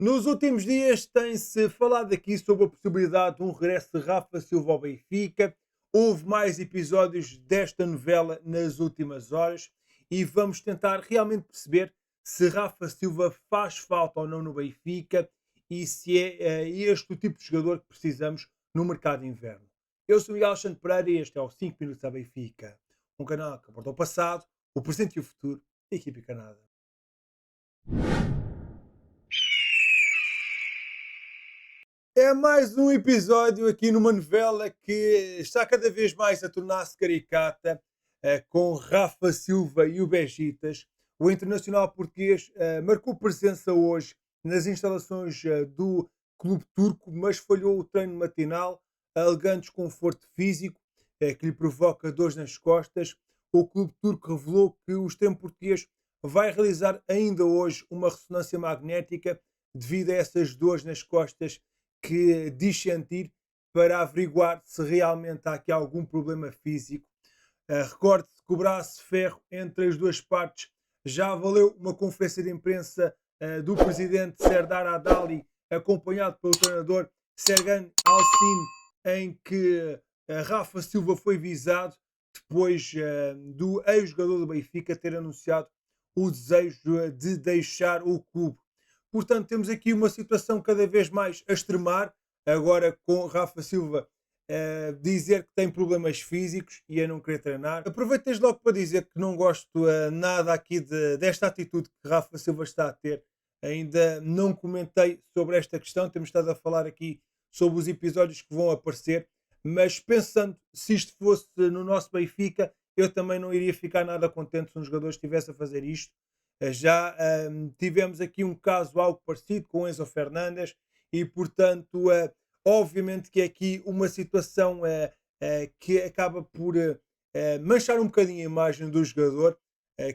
Nos últimos dias tem-se falado aqui sobre a possibilidade de um regresso de Rafa Silva ao Benfica. Houve mais episódios desta novela nas últimas horas e vamos tentar realmente perceber se Rafa Silva faz falta ou não no Benfica e se é este o tipo de jogador que precisamos no mercado de inverno. Eu sou o Miguel Alexandre Pereira e este é o 5 Minutos à Benfica, um canal que aborda o passado, o presente e o futuro da equipe canada. É mais um episódio aqui numa novela que está cada vez mais a tornar-se caricata, com Rafa Silva e o Bejitas. O internacional português marcou presença hoje nas instalações do clube turco, mas falhou o treino matinal, alegando desconforto físico, que lhe provoca dores nas costas. O clube turco revelou que o extremo português vai realizar ainda hoje uma ressonância magnética devido a essas dores nas costas que diz sentir, para averiguar se realmente há aqui algum problema físico. Recorde-se que o braço de ferro entre as duas partes já valeu uma conferência de imprensa do presidente Serdar Adali, acompanhado pelo treinador Sergan Alcin, em que Rafa Silva foi visado depois do ex-jogador do Benfica ter anunciado o desejo de deixar o clube. Portanto, temos aqui uma situação cada vez mais a extremar, agora com Rafa Silva dizer que tem problemas físicos e a não querer treinar. Aproveito desde logo para dizer que não gosto nada aqui desta atitude que Rafa Silva está a ter. Ainda não comentei sobre esta questão, temos estado a falar aqui sobre os episódios que vão aparecer, mas pensando se isto fosse no nosso Benfica, eu também não iria ficar nada contente se um jogador estivesse a fazer isto. Já tivemos aqui um caso algo parecido com Enzo Fernandes e, portanto, obviamente que é aqui uma situação que acaba por manchar um bocadinho a imagem do jogador,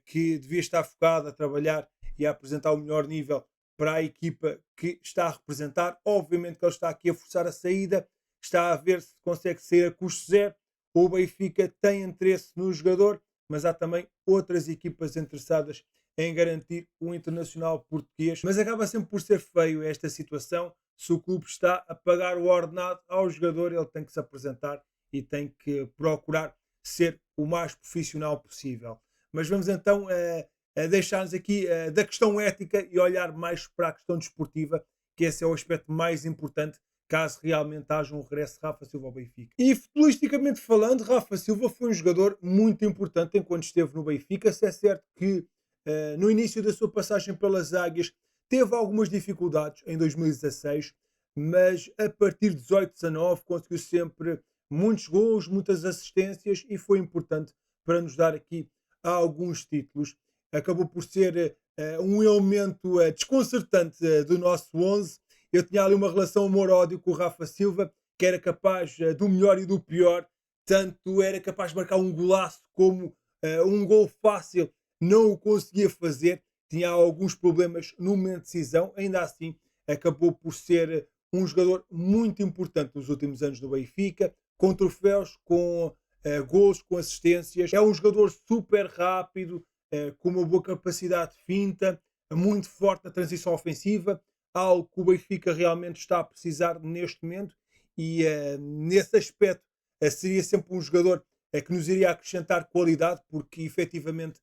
que devia estar focado a trabalhar e a apresentar o melhor nível para a equipa que está a representar. Obviamente que ele está aqui a forçar a saída, está a ver se consegue sair a custo zero. O Benfica tem interesse no jogador, mas há também outras equipas interessadas em garantir o internacional português. Mas acaba sempre por ser feio esta situação. Se o clube está a pagar o ordenado ao jogador, ele tem que se apresentar e tem que procurar ser o mais profissional possível. Mas vamos então a deixar-nos aqui da questão ética e olhar mais para a questão desportiva, que esse é o aspecto mais importante caso realmente haja um regresso de Rafa Silva ao Benfica. E futbolisticamente falando, Rafa Silva foi um jogador muito importante enquanto esteve no Benfica. Se é certo que no início da sua passagem pelas Águias teve algumas dificuldades em 2016, mas a partir de 18-19 conseguiu sempre muitos gols, muitas assistências e foi importante para nos dar aqui alguns títulos. Acabou por ser um elemento desconcertante do nosso 11. Eu tinha ali uma relação amor-ódio com o Rafa Silva, que era capaz do melhor e do pior, tanto era capaz de marcar um golaço como um gol fácil, não o conseguia fazer, tinha alguns problemas no momento de decisão, ainda assim acabou por ser um jogador muito importante nos últimos anos do Benfica, com troféus, com gols, com assistências. É um jogador super rápido, com uma boa capacidade de finta, muito forte na transição ofensiva, algo que o Benfica realmente está a precisar neste momento e nesse aspecto seria sempre um jogador que nos iria acrescentar qualidade, porque efetivamente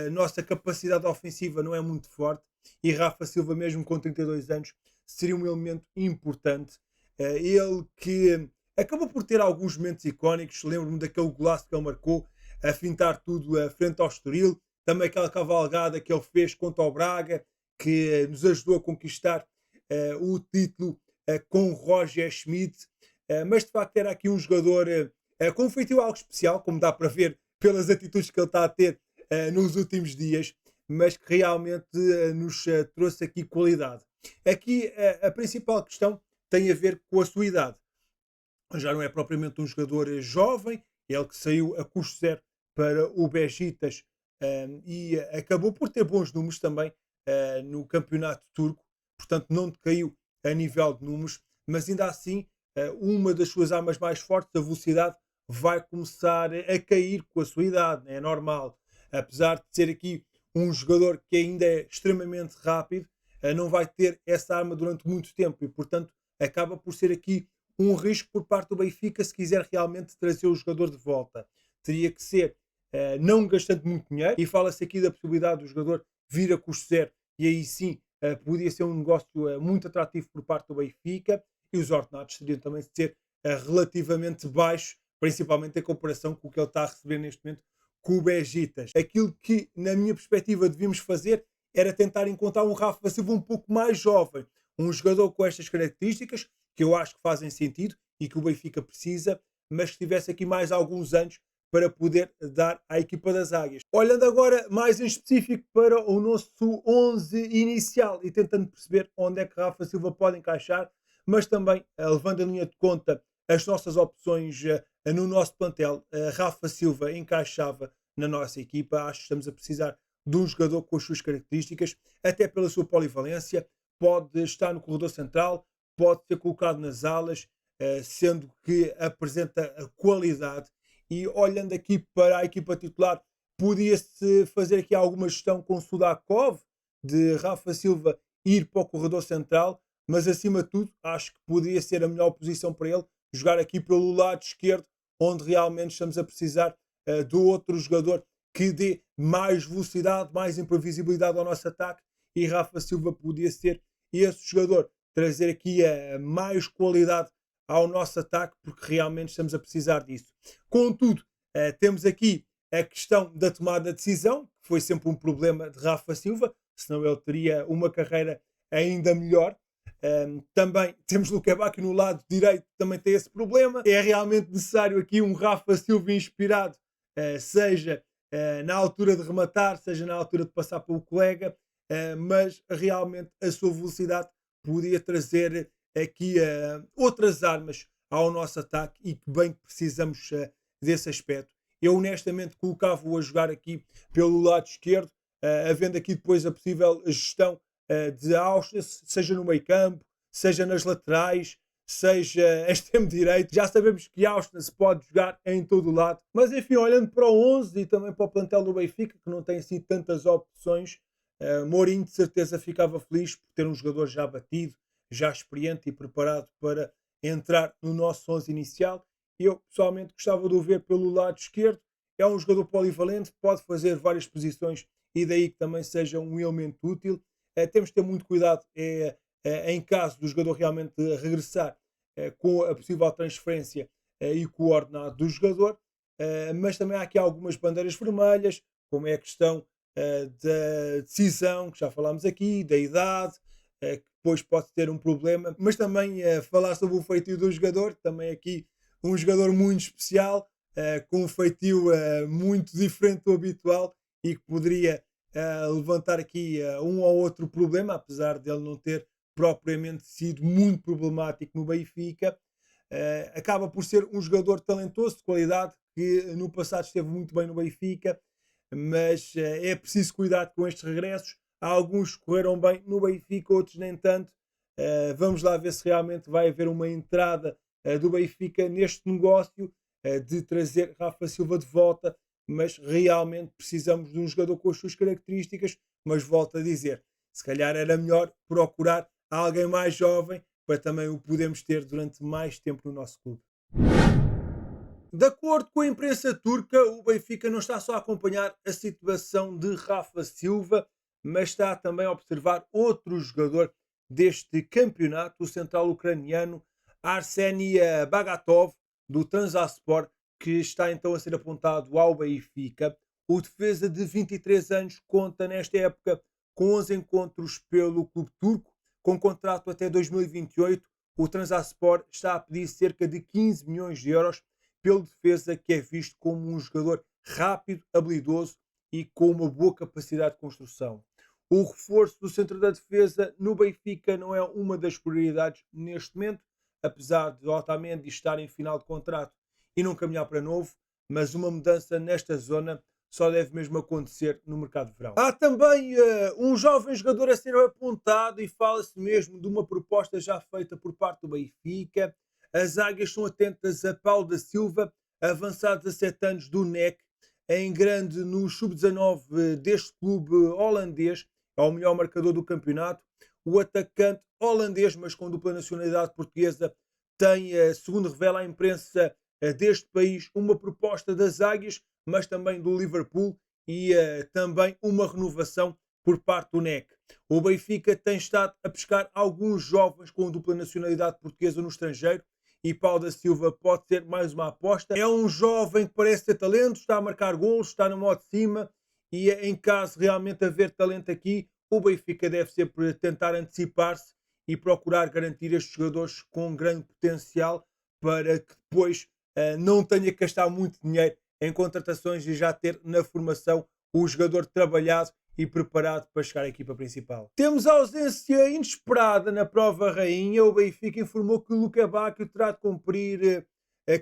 a nossa capacidade ofensiva não é muito forte e Rafa Silva, mesmo com 32 anos, seria um elemento importante. Ele que acabou por ter alguns momentos icónicos, lembro-me daquele golaço que ele marcou, a fintar tudo frente ao Estoril, também aquela cavalgada que ele fez contra o Braga, que nos ajudou a conquistar o título com Roger Schmidt, mas de facto era aqui um jogador com um feitio algo especial, como dá para ver pelas atitudes que ele está a ter nos últimos dias, mas que realmente nos trouxe aqui qualidade. Aqui a principal questão tem a ver com a sua idade. Já não é propriamente um jogador jovem, ele que saiu a custo zero para o Besiktas e acabou por ter bons números também no campeonato turco, portanto não decaiu a nível de números, mas ainda assim uma das suas armas mais fortes, a velocidade, vai começar a cair com a sua idade, é normal. Apesar de ser aqui um jogador que ainda é extremamente rápido, não vai ter essa arma durante muito tempo e, portanto, acaba por ser aqui um risco por parte do Benfica se quiser realmente trazer o jogador de volta. Teria que ser não gastando muito dinheiro, e fala-se aqui da possibilidade do jogador vir a custo zero, e aí sim podia ser um negócio muito atrativo por parte do Benfica, e os ordenados seriam também de ser relativamente baixos, principalmente em comparação com o que ele está a receber neste momento com o Besiktas. Aquilo que, na minha perspectiva, devíamos fazer era tentar encontrar um Rafa Silva um pouco mais jovem, um jogador com estas características, que eu acho que fazem sentido e que o Benfica precisa, mas que tivesse aqui mais alguns anos para poder dar à equipa das Águias. Olhando agora mais em específico para o nosso 11 inicial e tentando perceber onde é que Rafa Silva pode encaixar, mas também levando em linha de conta as nossas opções no nosso plantel, Rafa Silva encaixava na nossa equipa. Acho que estamos a precisar de um jogador com as suas características, até pela sua polivalência. Pode estar no corredor central, pode ser colocado nas alas, sendo que apresenta a qualidade. E olhando aqui para a equipa titular, podia-se fazer aqui alguma gestão com Sudakov, de Rafa Silva ir para o corredor central, mas acima de tudo, acho que poderia ser a melhor posição para ele, jogar aqui pelo lado esquerdo, onde realmente estamos a precisar do outro jogador que dê mais velocidade, mais imprevisibilidade ao nosso ataque, e Rafa Silva podia ser esse jogador, trazer aqui mais qualidade ao nosso ataque, porque realmente estamos a precisar disso. Contudo, temos aqui a questão da tomada de decisão, que foi sempre um problema de Rafa Silva, senão ele teria uma carreira ainda melhor. Também temos Luquebaque no lado direito, também tem esse problema. É realmente necessário aqui um Rafa Silva inspirado, seja na altura de rematar, seja na altura de passar pelo colega, mas realmente a sua velocidade podia trazer aqui outras armas ao nosso ataque e que bem precisamos desse aspecto. Eu honestamente colocava-o a jogar aqui pelo lado esquerdo, havendo aqui depois a possível gestão de Auschwitz, seja no meio campo, seja nas laterais, seja extremo direito. Já sabemos que Auschwitz pode jogar em todo o lado, mas enfim, olhando para o 11 e também para o plantel do Benfica, que não tem assim tantas opções, Mourinho de certeza ficava feliz por ter um jogador já batido, já experiente e preparado para entrar no nosso 11 inicial. Eu pessoalmente gostava de o ver pelo lado esquerdo. É um jogador polivalente, pode fazer várias posições e daí que também seja um elemento útil. Temos de ter muito cuidado em caso do jogador realmente regressar com a possível transferência e com o ordenado do jogador. Mas também há aqui algumas bandeiras vermelhas, como é a questão da decisão, que já falámos aqui, da idade, que depois pode ter um problema, mas também falar sobre o feitio do jogador, também aqui um jogador muito especial, com um feitio muito diferente do habitual e que poderia levantar aqui um ou outro problema, apesar de ele não ter propriamente sido muito problemático no Benfica. Acaba por ser um jogador talentoso, de qualidade, que no passado esteve muito bem no Benfica, mas é preciso cuidar com estes regressos. Há alguns que correram bem no Benfica, outros nem tanto. Vamos lá ver se realmente vai haver uma entrada do Benfica neste negócio de trazer Rafa Silva de volta, mas realmente precisamos de um jogador com as suas características. Mas volto a dizer, se calhar era melhor procurar alguém mais jovem para também o podermos ter durante mais tempo no nosso clube. De acordo com a imprensa turca, o Benfica não está só a acompanhar a situação de Rafa Silva, mas está também a observar outro jogador deste campeonato, o central ucraniano Arseny Bagatov, do Transaspor, que está então a ser apontado ao Benfica. O defesa de 23 anos conta nesta época com 11 encontros pelo clube turco, com contrato até 2028. O Transaspor está a pedir cerca de 15 milhões de euros pelo defesa, que é visto como um jogador rápido, habilidoso e com uma boa capacidade de construção. O reforço do centro da defesa no Benfica não é uma das prioridades neste momento, apesar de Otamendi estar em final de contrato e não caminhar para novo, mas uma mudança nesta zona só deve mesmo acontecer no mercado de verão. Há também um jovem jogador a ser apontado e fala-se mesmo de uma proposta já feita por parte do Benfica. As águias são atentas a Paulo da Silva, avançado 17 anos do NEC, em grande no sub-19 deste clube holandês, é o melhor marcador do campeonato. O atacante holandês, mas com dupla nacionalidade portuguesa, tem, segundo revela a imprensa deste país, uma proposta das Águias, mas também do Liverpool e também uma renovação por parte do NEC. O Benfica tem estado a pescar alguns jovens com dupla nacionalidade portuguesa no estrangeiro e Paulo da Silva pode ser mais uma aposta. É um jovem que parece ter talento, está a marcar golos, está no modo de cima e em caso realmente haver talento aqui, o Benfica deve sempre tentar antecipar-se e procurar garantir estes jogadores com grande potencial para que depois não tenha que gastar muito dinheiro em contratações e já ter na formação o jogador trabalhado e preparado para chegar à equipa principal. Temos a ausência inesperada na prova rainha. O Benfica informou que o Luca Bacchio terá de cumprir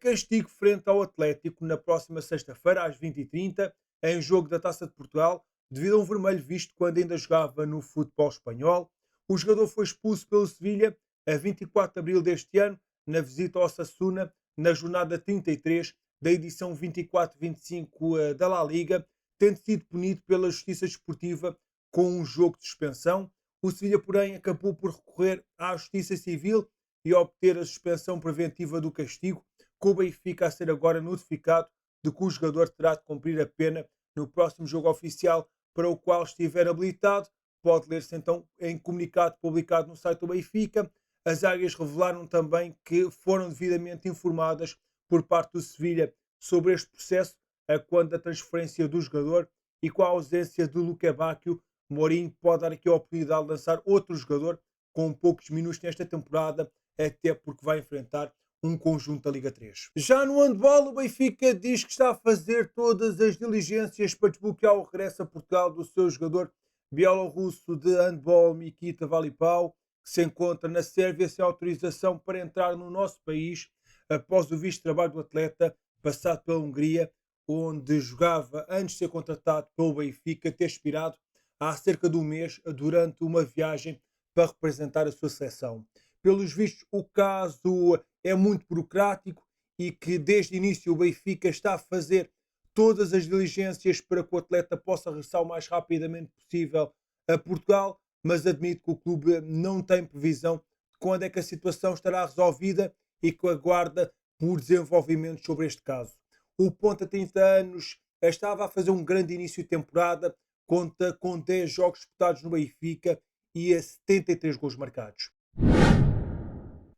castigo frente ao Atlético na próxima sexta-feira às 20h30 em jogo da Taça de Portugal devido a um vermelho visto quando ainda jogava no futebol espanhol. O jogador foi expulso pelo Sevilha a 24 de abril deste ano na visita ao Osasuna na jornada 33 da edição 24-25 da La Liga, tendo sido punido pela Justiça Desportiva com um jogo de suspensão. O Sevilha, porém, acabou por recorrer à Justiça Civil e obter a suspensão preventiva do castigo, com o Benfica a ser agora notificado de que o jogador terá de cumprir a pena no próximo jogo oficial para o qual estiver habilitado. Pode ler-se então em comunicado publicado no site do Benfica. As Águias revelaram também que foram devidamente informadas por parte do Sevilha sobre este processo a quando da transferência do jogador e com a ausência de Luca Bacchio, Mourinho pode dar aqui a oportunidade de lançar outro jogador com poucos minutos nesta temporada, até porque vai enfrentar um conjunto da Liga 3. Já no handball, o Benfica diz que está a fazer todas as diligências para desbloquear o regresso a Portugal do seu jogador bielorrusso de handball Mikita Valipau, que se encontra na Sérvia sem autorização para entrar no nosso país após o visto de trabalho do atleta passado pela Hungria, onde jogava antes de ser contratado pelo Benfica, ter expirado há cerca de um mês durante uma viagem para representar a sua seleção. Pelos vistos, o caso é muito burocrático e que desde o início o Benfica está a fazer todas as diligências para que o atleta possa regressar o mais rapidamente possível a Portugal, mas admite que o clube não tem previsão de quando é que a situação estará resolvida e que aguarda por desenvolvimentos sobre este caso. O ponta 30 anos estava a fazer um grande início de temporada, conta com 10 jogos disputados no Benfica e a 73 gols marcados.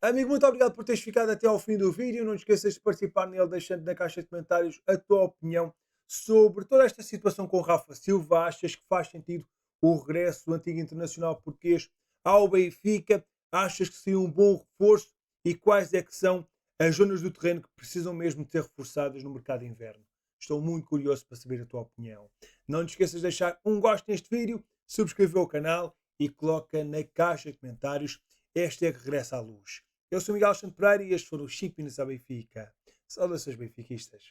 Amigo, muito obrigado por teres ficado até ao fim do vídeo. Não te esqueças de participar nele, deixando na caixa de comentários a tua opinião sobre toda esta situação com o Rafa Silva. Achas que faz sentido o regresso do antigo internacional português ao Benfica? Achas que seria um bom reforço? E quais é que são as zonas do terreno que precisam mesmo de ser reforçadas no mercado de inverno? Estou muito curioso para saber a tua opinião. Não te esqueças de deixar um gosto neste vídeo, subscrever o canal e coloca na caixa de comentários hashtag regressa à luz. Eu sou Miguel Alexandre Pereira e este foram os 5 minutos à Benfica. Saudações benfiquistas.